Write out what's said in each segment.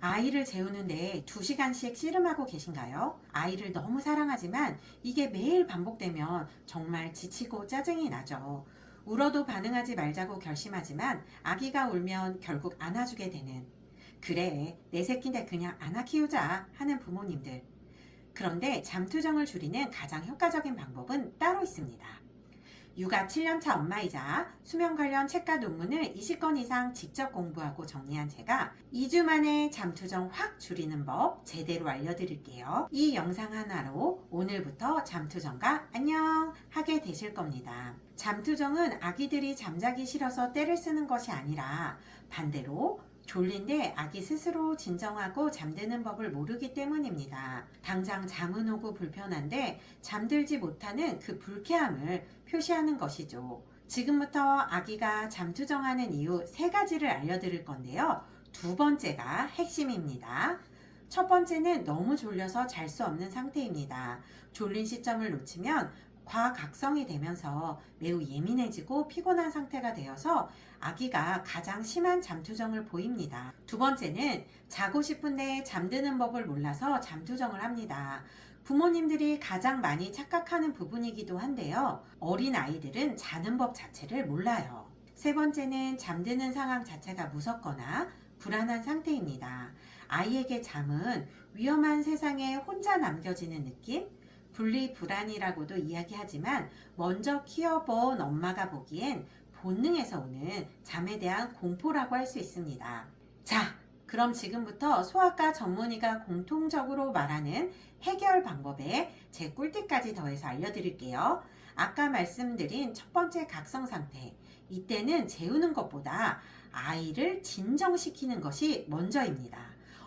아이를 재우는데 2시간씩 씨름하고 계신가요? 아이를 너무 사랑하지만 이게 매일 반복되면 정말 지치고 짜증이 나죠. 울어도 반응하지 말자고 결심하지만 아기가 울면 결국 안아주게 되는, 그래, 내 새끼인데 그냥 안아 키우자 하는 부모님들. 그런데 잠투정을 줄이는 가장 효과적인 방법은 따로 있습니다. 육아 7년차 엄마이자 수면 관련 책과 논문을 20권 이상 직접 공부하고 정리한 제가 2주 만에 잠투정 확 줄이는 법 제대로 알려드릴게요. 이 영상 하나로 오늘부터 잠투정과 안녕 하게 되실 겁니다. 잠투정은 아기들이 잠자기 싫어서 떼를 쓰는 것이 아니라 반대로 졸린데 아기 스스로 진정하고 잠드는 법을 모르기 때문입니다. 당장 잠은 오고 불편한데 잠들지 못하는 그 불쾌함을 표시하는 것이죠. 지금부터 아기가 잠투정하는 이유 3가지를 알려드릴 건데요. 2번째가 핵심입니다. 첫 번째는 너무 졸려서 잘 수 없는 상태입니다. 졸린 시점을 놓치면 과각성이 되면서 매우 예민해지고 피곤한 상태가 되어서 아기가 가장 심한 잠투정을 보입니다. 2번째는 자고 싶은데 잠드는 법을 몰라서 잠투정을 합니다. 부모님들이 가장 많이 착각하는 부분이기도 한데요. 어린 아이들은 자는 법 자체를 몰라요. 3번째는 잠드는 상황 자체가 무섭거나 불안한 상태입니다. 아이에게 잠은 위험한 세상에 혼자 남겨지는 느낌? 분리불안이라고도 이야기하지만 먼저 키워본 엄마가 보기엔 본능에서 오는 잠에 대한 공포라고 할 수 있습니다. 자, 그럼 지금부터 소아과 전문의가 공통적으로 말하는 해결 방법에 제 꿀팁까지 더해서 알려드릴게요. 아까 말씀드린 첫 번째 각성 상태, 이때는 재우는 것보다 아이를 진정시키는 것이 먼저입니다.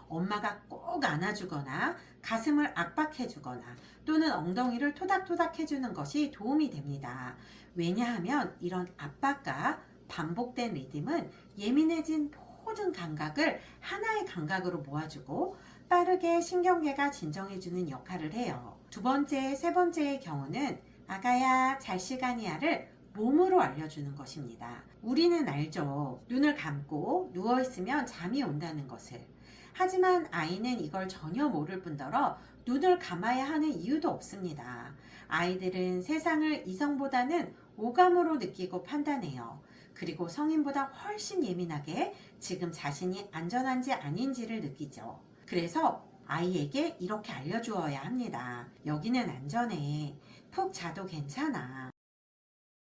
엄마가 꼭 안아주거나 가슴을 압박해주거나 또는 엉덩이를 토닥토닥 해주는 것이 도움이 됩니다. 왜냐하면 이런 압박과 반복된 리듬은 예민해진 모든 감각을 하나의 감각으로 모아주고 빠르게 신경계가 진정해주는 역할을 해요. 2번째, 3번째의 경우는 아가야 잘 시간이야를 몸으로 알려주는 것입니다. 우리는 알죠. 눈을 감고 누워있으면 잠이 온다는 것을. 하지만 아이는 이걸 전혀 모를 뿐더러 눈을 감아야 하는 이유도 없습니다. 아이들은 세상을 이성보다는 오감으로 느끼고 판단해요. 그리고 성인보다 훨씬 예민하게 지금 자신이 안전한지 아닌지를 느끼죠. 그래서 아이에게 이렇게 알려주어야 합니다. 여기는 안전해. 푹 자도 괜찮아.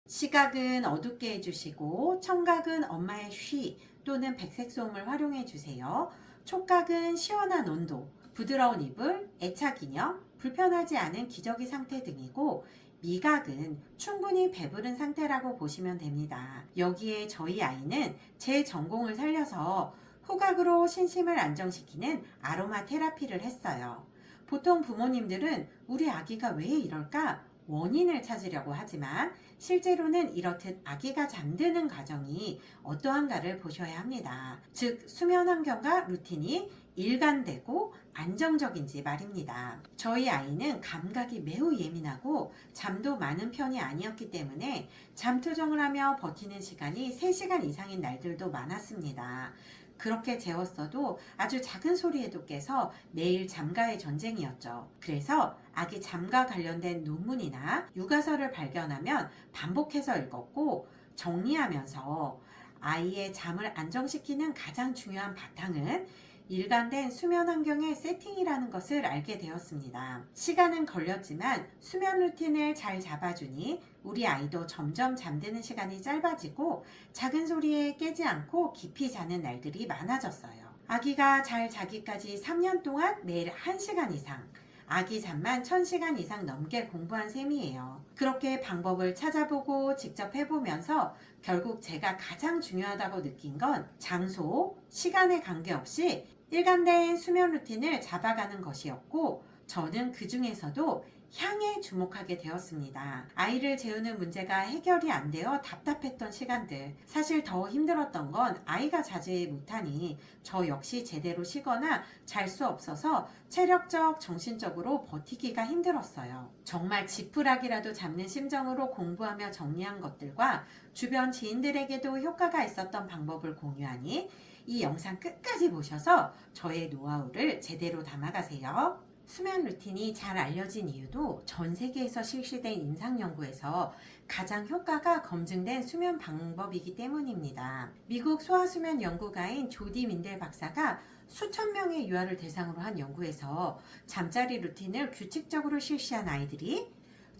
시각은 어둡게 해주시고 청각은 엄마의 쉬 또는 백색 소음을 활용해 주세요. 촉각은 시원한 온도, 부드러운 이불, 애착 인형, 불편하지 않은 기저귀 상태 등이고 미각은 충분히 배부른 상태라고 보시면 됩니다. 여기에 저희 아이는 제 전공을 살려서 후각으로 신심을 안정시키는 아로마 테라피를 했어요. 보통 부모님들은 우리 아기가 왜 이럴까? 원인을 찾으려고 하지만 실제로는 이렇듯 아기가 잠드는 과정이 어떠한가를 보셔야 합니다. 즉 수면 환경과 루틴이 일관되고 안정적인지 말입니다. 저희 아이는 감각이 매우 예민하고 잠도 많은 편이 아니었기 때문에 잠투정을 하며 버티는 시간이 3시간 이상인 날들도 많았습니다. 그렇게 재웠어도 아주 작은 소리에도 깨서 매일 잠과의 전쟁이었죠. 그래서 아기 잠과 관련된 논문이나 육아서를 발견하면 반복해서 읽었고 정리하면서 아이의 잠을 안정시키는 가장 중요한 바탕은 일관된 수면 환경의 세팅이라는 것을 알게 되었습니다. 시간은 걸렸지만 수면 루틴을 잘 잡아주니 우리 아이도 점점 잠드는 시간이 짧아지고 작은 소리에 깨지 않고 깊이 자는 날들이 많아졌어요. 아기가 잘 자기까지 3년 동안 매일 1시간 이상, 아기 잠만 1000시간 이상 넘게 공부한 셈이에요. 그렇게 방법을 찾아보고 직접 해보면서 결국 제가 가장 중요하다고 느낀 건 장소, 시간에 관계없이 일관된 수면 루틴을 잡아가는 것이었고 저는 그 중에서도 향에 주목하게 되었습니다. 아이를 재우는 문제가 해결이 안 되어 답답했던 시간들, 사실 더 힘들었던 건 아이가 자지 못하니 저 역시 제대로 쉬거나 잘 수 없어서 체력적, 정신적으로 버티기가 힘들었어요. 정말 지푸라기라도 잡는 심정으로 공부하며 정리한 것들과 주변 지인들에게도 효과가 있었던 방법을 공유하니 이 영상 끝까지 보셔서 저의 노하우를 제대로 담아가세요. 수면 루틴이 잘 알려진 이유도 전 세계에서 실시된 임상 연구에서 가장 효과가 검증된 수면 방법이기 때문입니다. 미국 소아수면 연구가인 조디 민델 박사가 수천 명의 유아를 대상으로 한 연구에서 잠자리 루틴을 규칙적으로 실시한 아이들이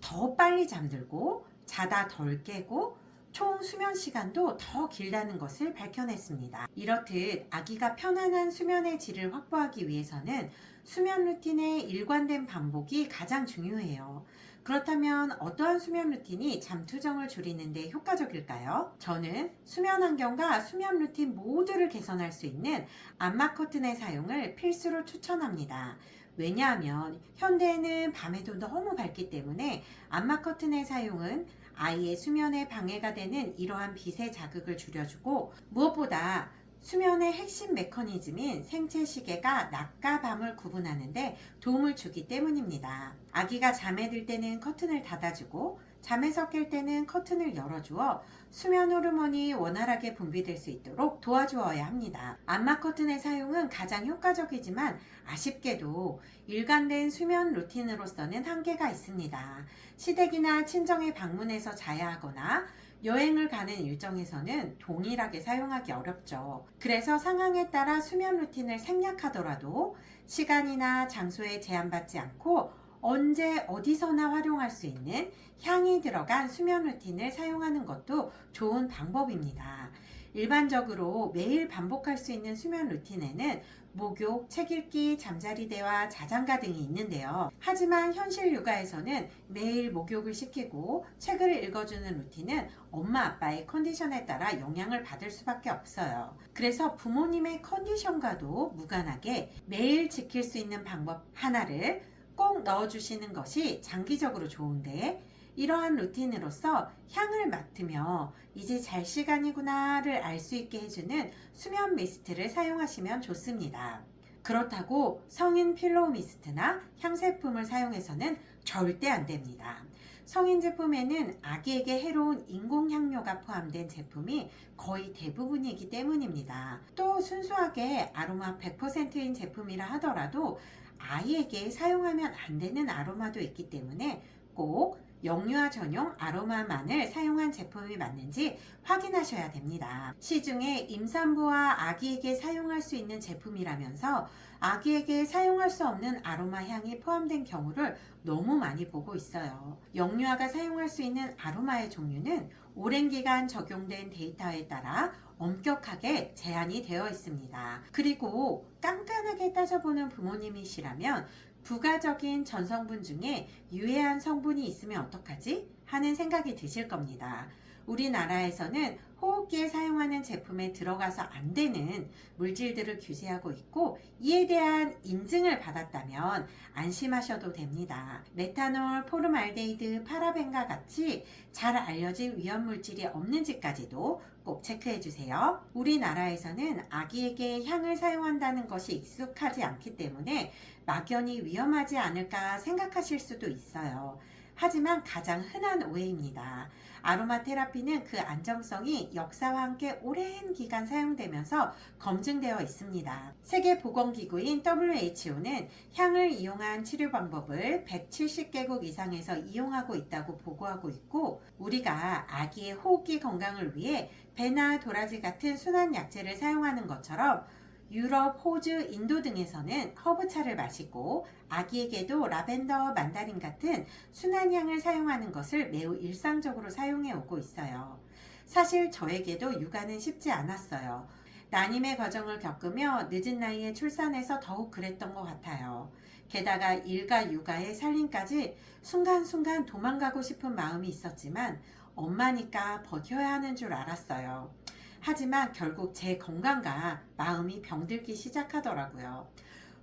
더 빨리 잠들고 자다 덜 깨고 총 수면 시간도 더 길다는 것을 밝혀냈습니다. 이렇듯 아기가 편안한 수면의 질을 확보하기 위해서는 수면 루틴의 일관된 반복이 가장 중요해요. 그렇다면 어떠한 수면 루틴이 잠투정을 줄이는 데 효과적일까요? 저는 수면 환경과 수면 루틴 모두를 개선할 수 있는 암막 커튼의 사용을 필수로 추천합니다. 왜냐하면 현대에는 밤에도 너무 밝기 때문에 암막 커튼의 사용은 아이의 수면에 방해가 되는 이러한 빛의 자극을 줄여주고, 무엇보다 수면의 핵심 메커니즘인 생체 시계가 낮과 밤을 구분하는데 도움을 주기 때문입니다. 아기가 잠에 들 때는 커튼을 닫아주고 잠에서 깰 때는 커튼을 열어주어 수면 호르몬이 원활하게 분비될 수 있도록 도와주어야 합니다. 암막 커튼의 사용은 가장 효과적이지만 아쉽게도 일관된 수면 루틴으로서는 한계가 있습니다. 시댁이나 친정에 방문해서 자야 하거나 여행을 가는 일정에서는 동일하게 사용하기 어렵죠. 그래서 상황에 따라 수면 루틴을 생략하더라도 시간이나 장소에 제한받지 않고 언제 어디서나 활용할 수 있는 향이 들어간 수면 루틴을 사용하는 것도 좋은 방법입니다. 일반적으로 매일 반복할 수 있는 수면 루틴에는 목욕, 책 읽기, 잠자리 대화, 자장가 등이 있는데요. 하지만 현실 육아에서는 매일 목욕을 시키고 책을 읽어주는 루틴은 엄마 아빠의 컨디션에 따라 영향을 받을 수밖에 없어요. 그래서 부모님의 컨디션과도 무관하게 매일 지킬 수 있는 방법 하나를 꼭 넣어주시는 것이 장기적으로 좋은데, 이러한 루틴으로서 향을 맡으며 이제 잘 시간이구나를 알 수 있게 해주는 수면 미스트를 사용하시면 좋습니다. 그렇다고 성인 필로우 미스트나 향세품을 사용해서는 절대 안 됩니다. 성인 제품에는 아기에게 해로운 인공향료가 포함된 제품이 거의 대부분이기 때문입니다. 또 순수하게 아로마 100%인 제품이라 하더라도 아이에게 사용하면 안 되는 아로마도 있기 때문에 꼭 영유아 전용 아로마만을 사용한 제품이 맞는지 확인하셔야 됩니다. 시중에 임산부와 아기에게 사용할 수 있는 제품이라면서 아기에게 사용할 수 없는 아로마 향이 포함된 경우를 너무 많이 보고 있어요. 영유아가 사용할 수 있는 아로마의 종류는 오랜 기간 적용된 데이터에 따라 엄격하게 제한이 되어 있습니다. 그리고 깐깐하게 따져보는 부모님이시라면 부가적인 전성분 중에 유해한 성분이 있으면 어떡하지? 하는 생각이 드실 겁니다. 우리나라에서는 호흡기에 사용하는 제품에 들어가서 안 되는 물질들을 규제하고 있고, 이에 대한 인증을 받았다면 안심하셔도 됩니다. 메탄올, 포름알데히드, 파라벤과 같이 잘 알려진 위험물질이 없는지까지도 꼭 체크해 주세요. 우리나라에서는 아기에게 향을 사용한다는 것이 익숙하지 않기 때문에 막연히 위험하지 않을까 생각하실 수도 있어요. 하지만 가장 흔한 오해입니다. 아로마 테라피는 그 안정성이 역사와 함께 오랜 기간 사용되면서 검증되어 있습니다. 세계보건기구인 WHO는 향을 이용한 치료 방법을 170개국 이상에서 이용하고 있다고 보고하고 있고, 우리가 아기의 호흡기 건강을 위해 배나 도라지 같은 순한 약재를 사용하는 것처럼 유럽, 호주, 인도 등에서는 허브차를 마시고 아기에게도 라벤더, 만다린 같은 순한 향을 사용하는 것을 매우 일상적으로 사용해 오고 있어요. 사실 저에게도 육아는 쉽지 않았어요. 난임의 과정을 겪으며 늦은 나이에 출산해서 더욱 그랬던 것 같아요. 게다가 일과 육아의 살림까지 순간순간 도망가고 싶은 마음이 있었지만 엄마니까 버텨야 하는 줄 알았어요. 하지만 결국 제 건강과 마음이 병들기 시작하더라고요.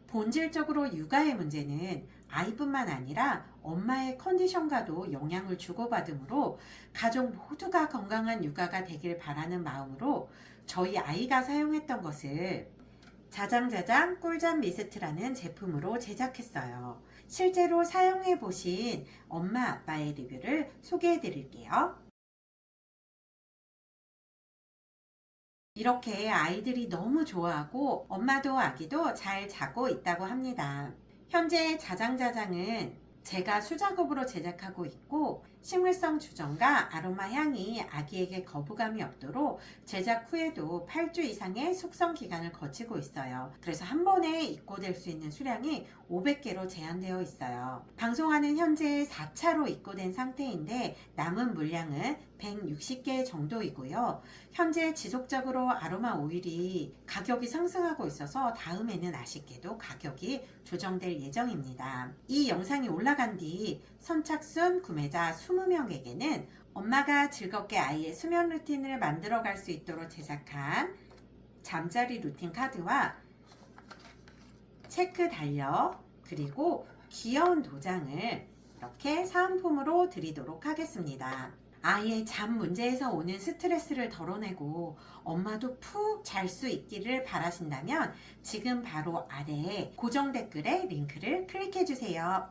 본질적으로 육아의 문제는 아이뿐만 아니라 엄마의 컨디션과도 영향을 주고받으므로 가족 모두가 건강한 육아가 되길 바라는 마음으로 저희 아이가 사용했던 것을 자장자장 꿀잠 미스트라는 제품으로 제작했어요. 실제로 사용해 보신 엄마 아빠의 리뷰를 소개해 드릴게요. 이렇게 아이들이 너무 좋아하고 엄마도 아기도 잘 자고 있다고 합니다. 현재 자장자장은 제가 수작업으로 제작하고 있고 식물성 주정과 아로마 향이 아기에게 거부감이 없도록 제작 후에도 8주 이상의 숙성 기간을 거치고 있어요. 그래서 한 번에 입고될 수 있는 수량이 500개로 제한되어 있어요. 방송하는 현재 4차로 입고된 상태인데 남은 물량은 160개 정도이고요. 현재 지속적으로 아로마 오일이 가격이 상승하고 있어서 다음에는 아쉽게도 가격이 조정될 예정입니다. 이 영상이 올라간 뒤 선착순 구매자 20명에게는 엄마가 즐겁게 아이의 수면 루틴을 만들어 갈 수 있도록 제작한 잠자리 루틴 카드와 체크 달력 그리고 귀여운 도장을 이렇게 사은품으로 드리도록 하겠습니다. 아이의 잠 문제에서 오는 스트레스를 덜어내고 엄마도 푹 잘 수 있기를 바라신다면 지금 바로 아래에 고정 댓글에 링크를 클릭해 주세요.